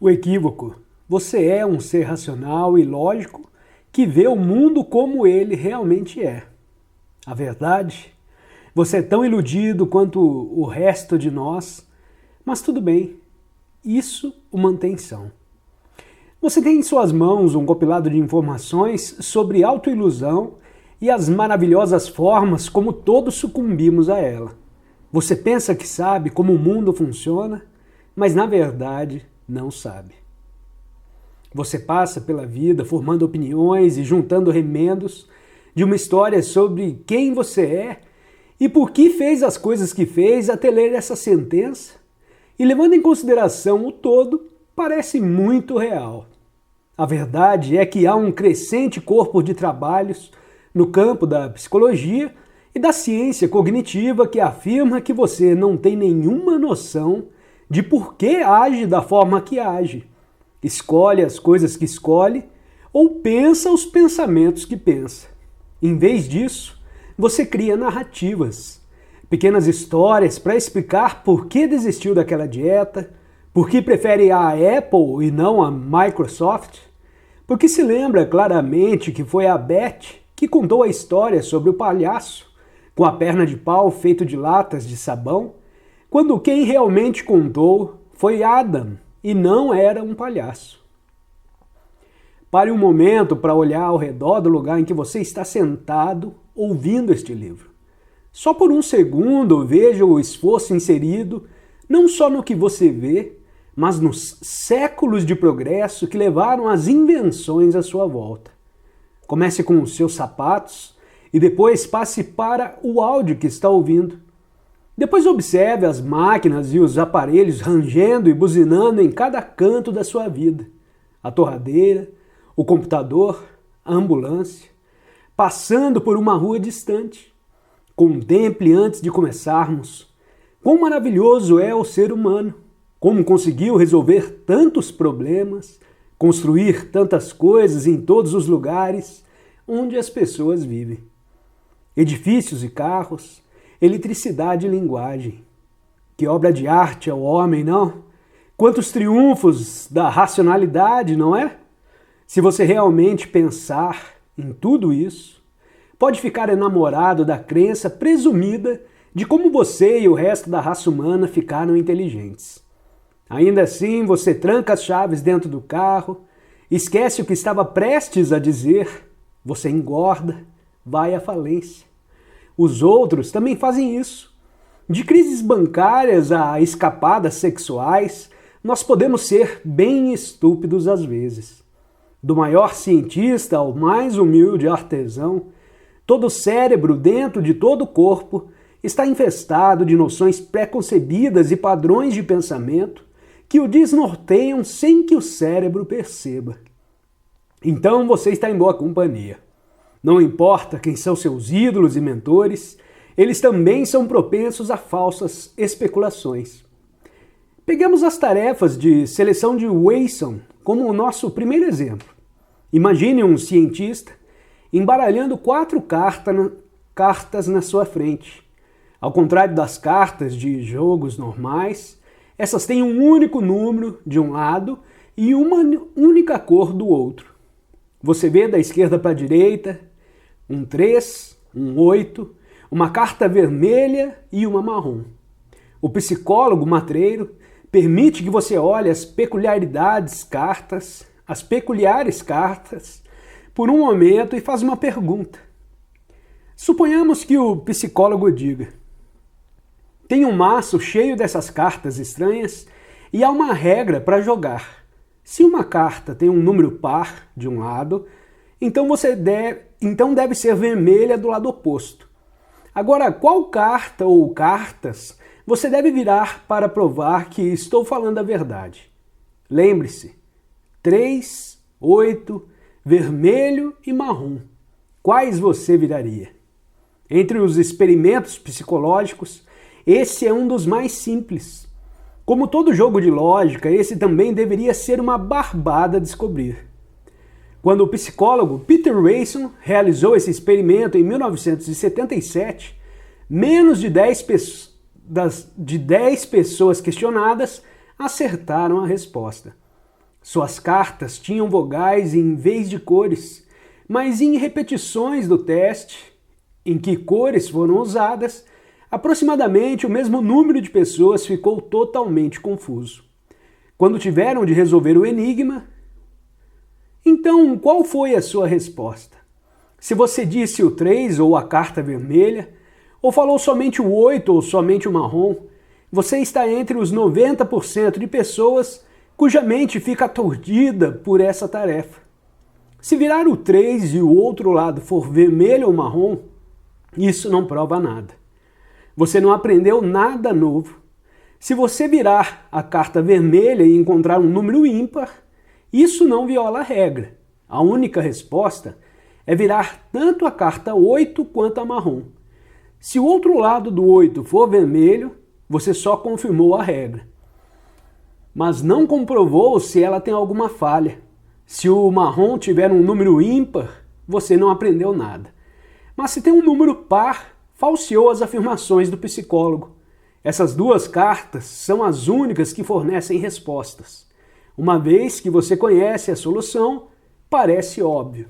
O equívoco. Você é um ser racional e lógico que vê o mundo como ele realmente é. A verdade? Você é tão iludido quanto o resto de nós, mas tudo bem, isso o mantém são. Você tem em suas mãos um compilado de informações sobre autoilusão e as maravilhosas formas como todos sucumbimos a ela. Você pensa que sabe como o mundo funciona, mas na verdade não sabe. Você passa pela vida formando opiniões e juntando remendos de uma história sobre quem você é e por que fez as coisas que fez até ler essa sentença, e levando em consideração o todo, parece muito real. A verdade é que há um crescente corpo de trabalhos no campo da psicologia e da ciência cognitiva que afirma que você não tem nenhuma noção de por que age da forma que age, escolhe as coisas que escolhe ou pensa os pensamentos que pensa. Em vez disso, você cria narrativas, pequenas histórias para explicar por que desistiu daquela dieta, por que prefere a Apple e não a Microsoft, porque se lembra claramente que foi a Beth que contou a história sobre o palhaço com a perna de pau feito de latas de sabão, quando quem realmente contou foi Adam e não era um palhaço. Pare um momento para olhar ao redor do lugar em que você está sentado ouvindo este livro. Só por um segundo veja o esforço inserido não só no que você vê, mas nos séculos de progresso que levaram as invenções à sua volta. Comece com os seus sapatos e depois passe para o áudio que está ouvindo. Depois observe as máquinas e os aparelhos rangendo e buzinando em cada canto da sua vida. A torradeira, o computador, a ambulância, passando por uma rua distante. Contemple antes de começarmos quão maravilhoso é o ser humano, como conseguiu resolver tantos problemas, construir tantas coisas em todos os lugares onde as pessoas vivem. Edifícios e carros, eletricidade e linguagem. Que obra de arte é o homem, não? Quantos triunfos da racionalidade, não é? Se você realmente pensar em tudo isso, pode ficar enamorado da crença presumida de como você e o resto da raça humana ficaram inteligentes. Ainda assim, você tranca as chaves dentro do carro, esquece o que estava prestes a dizer, você engorda, vai à falência. Os outros também fazem isso. De crises bancárias a escapadas sexuais, nós podemos ser bem estúpidos às vezes. Do maior cientista ao mais humilde artesão, todo cérebro dentro de todo o corpo está infestado de noções pré-concebidas e padrões de pensamento que o desnorteiam sem que o cérebro perceba. Então você está em boa companhia. Não importa quem são seus ídolos e mentores, eles também são propensos a falsas especulações. Peguemos as tarefas de seleção de Wasson como o nosso primeiro exemplo. Imagine um cientista embaralhando 4 cartas na sua frente. Ao contrário das cartas de jogos normais, essas têm um único número de um lado e uma única cor do outro. Você vê da esquerda para a direita um 3, um 8, uma carta vermelha e uma marrom. O psicólogo matreiro permite que você olhe as peculiares cartas, por um momento e faz uma pergunta. Suponhamos que o psicólogo diga: tem um maço cheio dessas cartas estranhas e há uma regra para jogar. Se uma carta tem um número par de um lado, então deve ser vermelha do lado oposto. Agora, qual carta ou cartas você deve virar para provar que estou falando a verdade? Lembre-se, 3, 8, vermelho e marrom. Quais você viraria? Entre os experimentos psicológicos, esse é um dos mais simples. Como todo jogo de lógica, esse também deveria ser uma barbada descobrir. Quando o psicólogo Peter Wasson realizou esse experimento em 1977, menos de 10 pessoas questionadas acertaram a resposta. Suas cartas tinham vogais em vez de cores, mas em repetições do teste, em que cores foram usadas, aproximadamente o mesmo número de pessoas ficou totalmente confuso. Quando tiveram de resolver o enigma, então qual foi a sua resposta? Se você disse o 3 ou a carta vermelha, ou falou somente o 8 ou somente o marrom, você está entre os 90% de pessoas cuja mente fica aturdida por essa tarefa. Se virar o 3 e o outro lado for vermelho ou marrom, isso não prova nada. Você não aprendeu nada novo. Se você virar a carta vermelha e encontrar um número ímpar, isso não viola a regra. A única resposta é virar tanto a carta 8 quanto a marrom. Se o outro lado do 8 for vermelho, você só confirmou a regra, mas não comprovou se ela tem alguma falha. Se o marrom tiver um número ímpar, você não aprendeu nada. Mas se tem um número par, falseou as afirmações do psicólogo. Essas duas cartas são as únicas que fornecem respostas. Uma vez que você conhece a solução, parece óbvio.